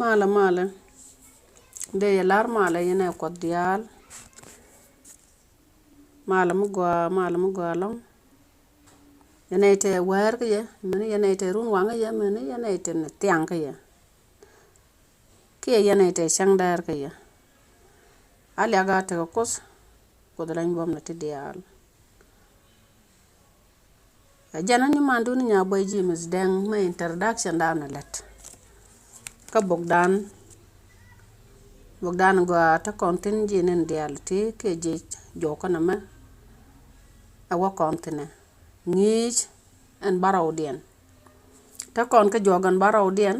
mala de yalar mala yana kodial mala mu gwa long yana ite wer ke ya mene yana ite run wanga ya mene yana ite tiang ke ya ke yana ite shang dar ke ya ali aga te kos ko dalan bom na te dial jana ni mandu ni nya boy James deng ma introduction da na let ka bogdan gwa ta kontin jinin dial te ke je joko na ma awa kontine ngich en barawdien ta kon ka jogan barawdien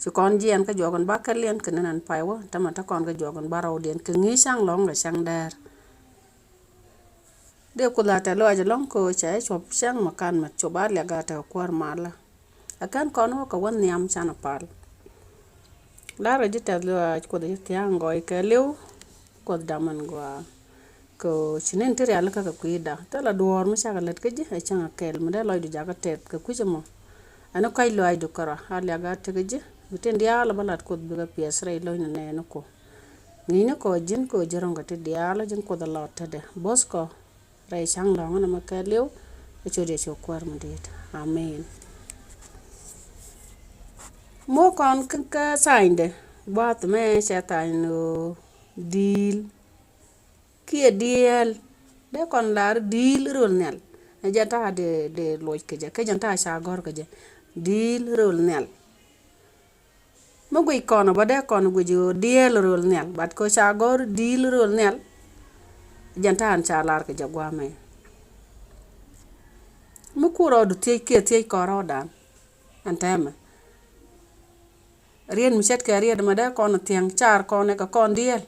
ci kon jien ka jogan bakalien kenan paywo tama ta kon ka jogan barawdien ke ngishang long la shang dar de kula ta lo aja long ko cha chop shang makan ma choba le ga ta kwar mala akan kon ko won niam chana pal la raji ta lo ko de tiango ke lew ko daman gwa ko chinen tere ala ka kuida ta la duor mu shaka let ke je e changa kel mu da loy du jaga tet ka kujemo ana kai loy du kara ala ga te ke je muten dia ala balat ko bi ga pies ray loy ne ne ko ni ne ko jin ko jeronga te dia ala jin ko da lot de bos ko ray chang lo ngana ma ka lew e chode cho kwar mu det amen mo kon ka sainde bat me shaitan no dil kia diel de kon lar dil rol nel e jata de loj ke janta sha gor ke dil rol nel mo gui kono ba de kon gujo diel rol nel bat ko sha gor dil rol nel janta an sha lar ke jagwa me mo kuro du te ko rodan antama rien mi set ke rien ma de kon tiang char kon ka kon diel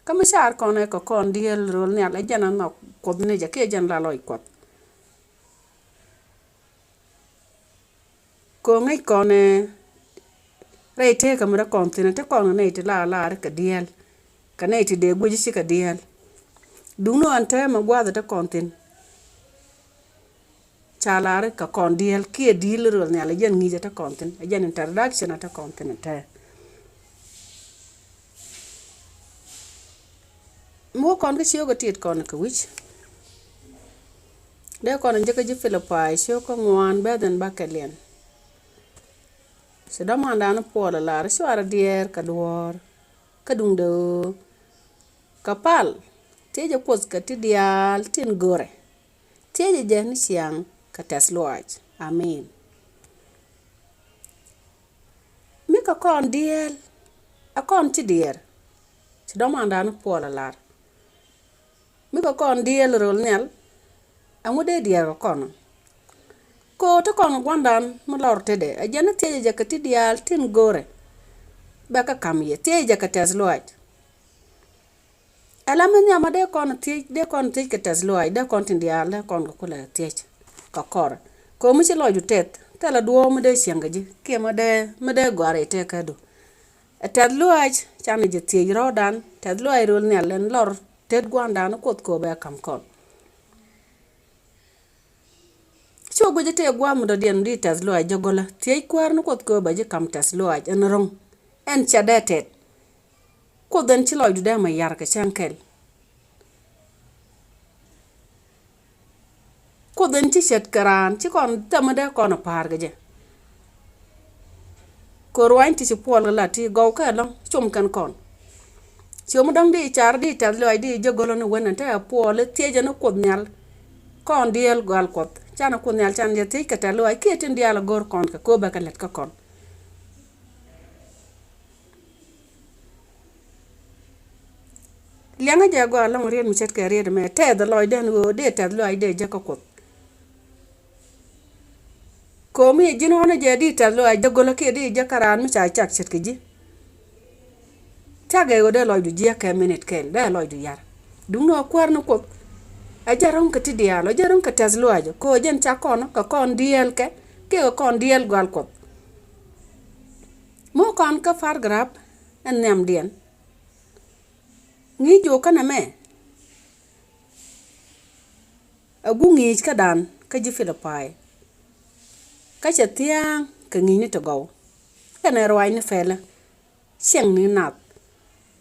kama shar kon ko kon diel rol ne ala jana no kod ne ja ke jan la loy kot ko ngai kon re te kamera kon tine te kon ne te la ka diel ka ne te de guji shi ka diel duno ante ma gwa da kon tin chalare ka kon diel ke diel rol ne ala jan ngi ja ta kon tin jan introduction ta kon tin te mo kon ke sio ko tit kon ke wich de kon je ke ji Philippi sio ko ngwan beden bakalien se do manda na pola la sio ara dier ka duor ka dung do kapal teje pos ka ti dial tin gore teje je ni siang ka tesloaj amen mi ka kon diel a kon ti dier se do manda na pola la mi ko kon diel rol nel amude dier kono ko to kon gwandan mo lorte de ajana teje jakati dial tin gore baka kamye teje ka tesloaj alama nyama de kon teje ka tesloaj de kon tin dial de kon ko la teje ka kor ko mi ci loju tet tala duo mo de siangaji ke mo de gore te kado tesloaj chana je teje rodan tesloaj rol nel len lor tet gwanda no kot ko ba kam kon cho go jete gwa mu do den di teslo ay jogola tey kwar no kot ko ba je kam teslo ay en rong en chadetet ko den ci loy du de ma yar ka chankel ko den ci set karan ci kon tamade kon par ga je ko roin ti ci pol la ti go ka long chum kan kon ci mo dang di char di teslo ay di jogolo no wona ta pol teje no ko nyal kon diel gal kot chana ko nyal chan je te ka teslo ay ketin dial gor kon ka ko ba ka let ka kon lianga je go long rien mi set ka rien me te de loy den go de teslo ay de je ka kot ko mi jino na je di teslo ay jogolo ke di je karan mi cha chak set ke ji tage go de loy du je ka minute kel de loy du yar dung no kwar no ko ajaron ka ti dialo ajaron ka teslo ajo ko jen cha kono ka kon diel ke kon diel gal ko mo kon ka far grab en nem dien ngi jo kana me agu ngi ka dan ka ji Philippi ka cha tiang ka ngi ni to go ka na roi ni fela siang ni nat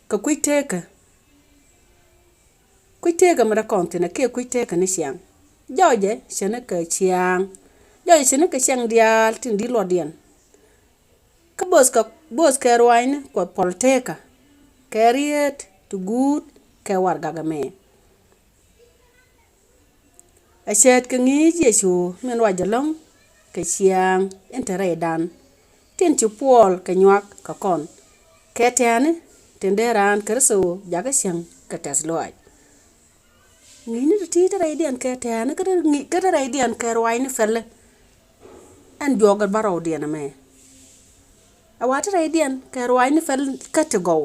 ka kuite ka mara kontina ke kuite ka ni siang joje shana ka siang joje shana ka siang dial tin di lodien ka bos ka roi ni ko polteka kariet to good ka war gaga me a shet ka ngi jesu men wajalong ka siang entere dan tin chu pol ka nyak ka kon ketane tenderan kerso jaga siang ka tasloai ngi ni ti ta raidian ketane ka raidian ka roi ni felle an jogar baraw diana me a wata raidian ka roi ni felle ka te go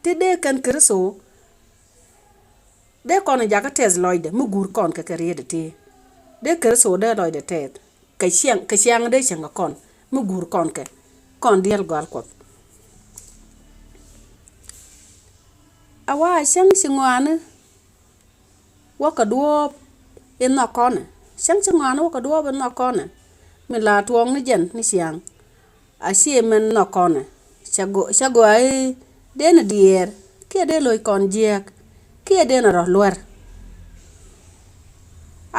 te de kan kerso de kon jaga tes loide mu gur kon ka kariede te de kerso de loide te ka siang de siang kon mu gur kon ke kon diel gal ko awa siang singwane waka duop in na kone siang singwane waka duop in na kone mi la tuong ni jen ni siang a sie men na kone chago ai den dier ke de loy kon jek ke de na ro lwer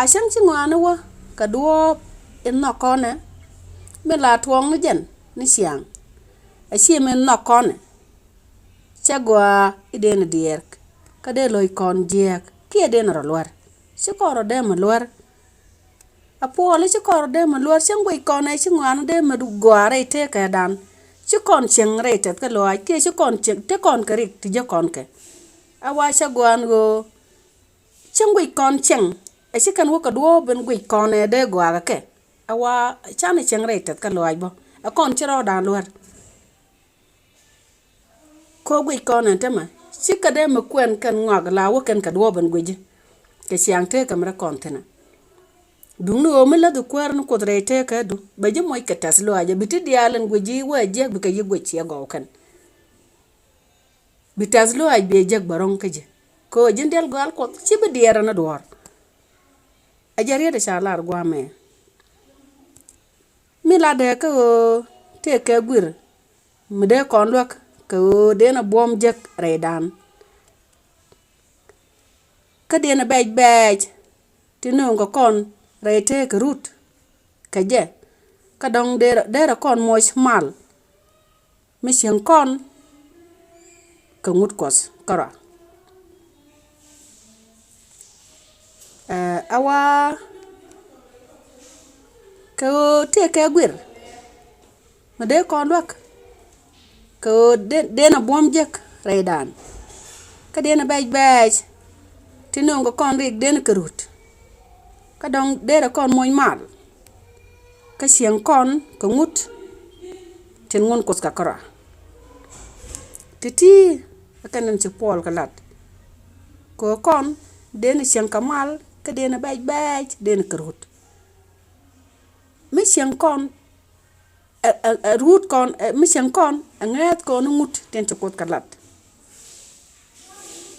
a siang singwane wa ka duop in na kone mi la tuong ni jen ni siang a sie men na kone chagwa idena dier ka de loy kon jek ki de na lwer si koro de ma lwer apole si koro de ma lwer singwe kon ai singwan de ma du gware te ka dan si kon cheng re te ka loy ke si kon cheng te kon ka rik ti je kon ke awa chagwan go singwe kon cheng ai si kan wo ka do ben gwe kon e de gwa ke awa chane cheng re te ka loy bo a kon chiro dan lwer ko gwe kon antema sika de ma kwen kan ngog la wo kan ka do ban gweje ke siang te kamera kontena dung no me la du kwar no ko tre te ka du ba je moy ka tas lo aja biti dialen gweji wa je bi ka ye gwechi ya go kan bitas lo aj be je barong ka je ko jindel gal ko ci be diera na dor ajariya de shalar gwa me mi la de ko te ka gwir mi de kon lok ko dena bom jek redan ka dena bej tinu ngo kon rete ka rut ka je ka dong dera kon moy mal mission kon ka ngut kos kara awa ko te ka gwir ma de kon lok ko dena bom jek redan ka dena bej tinu ngo kon rik dena ka rut ka dong dera kon moy mal ka siang kon ka ngut ten ngon kos ka kara titi akanan ci pol ka lat ko kon dena siang ka mal ka dena bej dena ka rut mi siang kon rut kon mi siang kon ngat kon ngut ten ci kot ka lat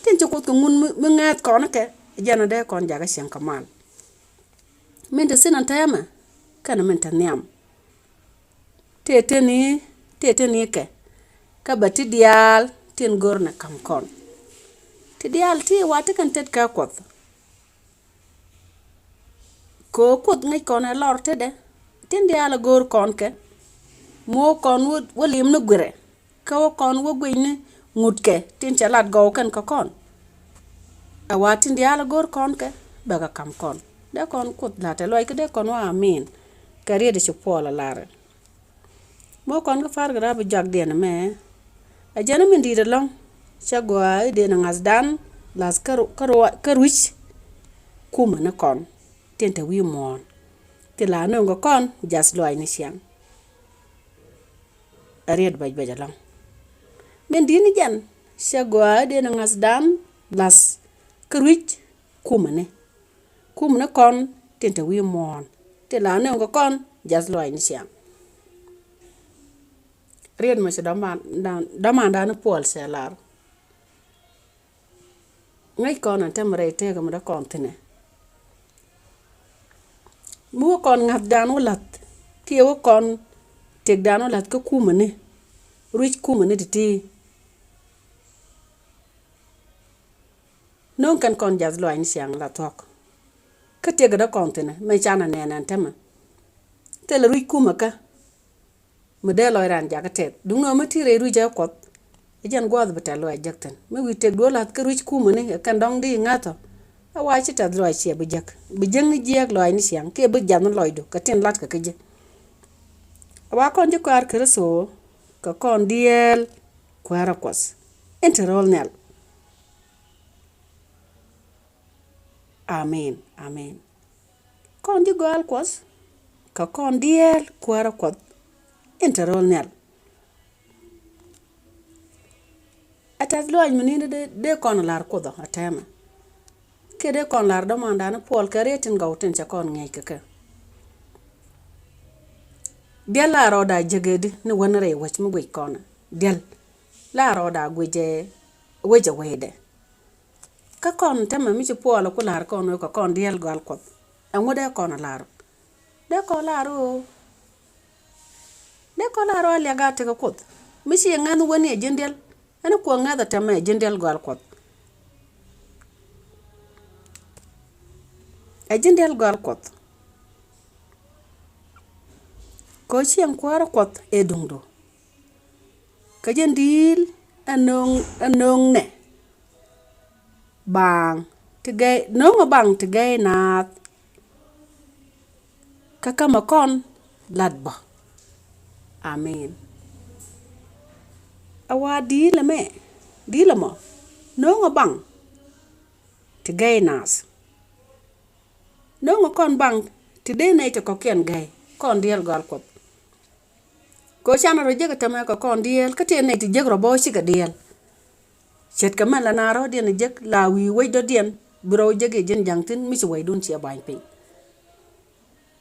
ten ci kot ko ngun mi ngat kon ke jana de kon jaga siang ka mal min de sinan tayama kana min tanyam tete ni ke ka bati dial tin gorna kam kon ti dial ti wati kan tet ka kot ko kot ngai kon lor te de tin dial gor kon ke mo kon wo lim no gure ka wo kon wo gwini ngut ke tin chalat go kan ka kon a wati dial gor kon ke baga kam kon de kon kut la te loy ke de kon wa amin kariye de chopola lare mo kon ga far gra bu jag de na me a jana min di de long chagwa de na ngasdan las karwich kuma na kon tente wi mon te la no ngo kon jas loy ni siang ariet baj long min di ni jan chagwa de na ngasdan las karwich kuma na kon tente wi mon te la ne ngo kon jas loy ni siang ried ma se dama na pol se lar ngai kon ante mare te ga mara kon tene mu kon ngat dan ulat ki wo kon tek dano lat ka kumane rich kumane ti non kan kon jaz lo ain siang la tok ka tega da kon tene me chana nenan tema te la rich kumaka me de lo ran jaga tet dung no ma tire ru ja kot jan god beta lo jakten me wi tek do lat ka rich kumane kan dong di ngato awa chi ta lo chi be jak be jeng ni jak lo ain siang ke be jan lo do ka ten lat ka je awa kon je kwar kreso ka kon diel kwara kos enterol nel amen amen kon di gal kos ka kon diel kwara kot enterol nel atas lo ay menine de kon lar ko do atema ke de kon lar do mandana pol karetin gauten cha kon ngey ka del la roda jegedi ni wonare wach mu gwe kona del la roda gweje weje wede ka kon tema mi ci polo ku lar kon ko kon del gal ko angode kon lar de ko laro le gate ko kot mi ci ngan woni jendel ana ko ngada tema jendel gal ko e jendel gal ko ko chiang kwara kot e dungdo ka jendil anong ne bang tigay no bang tigay na kaka makon ladba amen awa di la mo no bang tigay nas no kon bang tide ne to ko ken gay kon diel gal kot ko chana ro jega tama ko kon diel ka te ne ti jegro bo shi ga diel chet ka mala na ro den jeg la wi we do den bro jege jen jangtin mi ci way dun ci bañ pe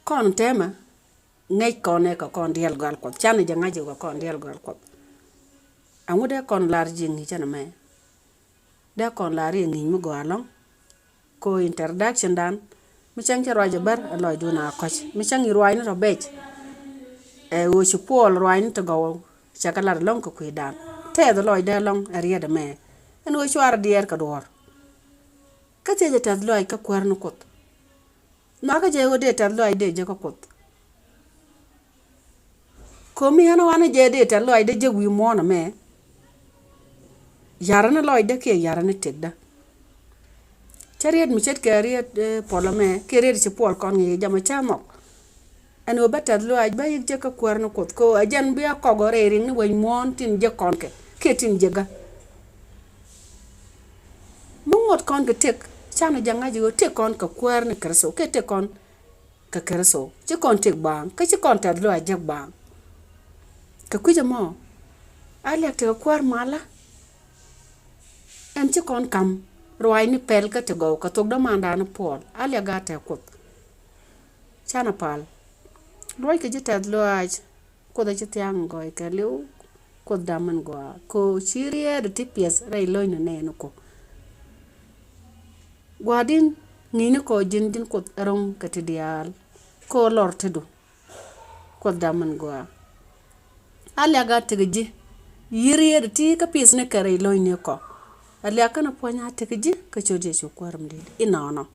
kon tema ngay kon ne ko kon diel gal ko chana janga je ko kon diel gal ko amude kon lar jingi chana me de kon lar ngi mu go alon ko introduction dan mi chang ci roje bar aloy duna ko mi chang roy ni robej e wo ci pol roy ni to go chakalar long ko kuidan te do loy de long ariya de me en wo chwar dier ka dor ka te ta loy ka kwar no kot na ka je wo de ta loy de je ko kot ko mi hana wana je de ta loy de je wi mo na me yarana loy de ke yarana tegda chariet mi chet kariet polo me keret ci pol kon ngi jama chamok en wo bata loy ba yik je ka kwar no kot ko ajan bi ko go re ring ni way mon tin je kon ke tin jega mungot kon ke tek chana janga jigo tek kon ka kwar ni kerso ke tek kon ka kerso ci kon tek bang ka ci kon ta lo ajak bang ka kuje mo ali ak te kwar mala en ci kon kam roy ni pel ka te go ka tok do manda na pol ali ga te kot chana pal roy ke jita lo aj ko da ci tiang go ka lew ko daman go ko chirie de tipies ray loy na ne no ko gwadin ngini ko jindin ko rong katidial ko lor tedu ko daman go ali aga tegeji yiri de ti ka pis ne kare loy ne ko ali aka na ponya tegeji ka choje chu kwaram de ina no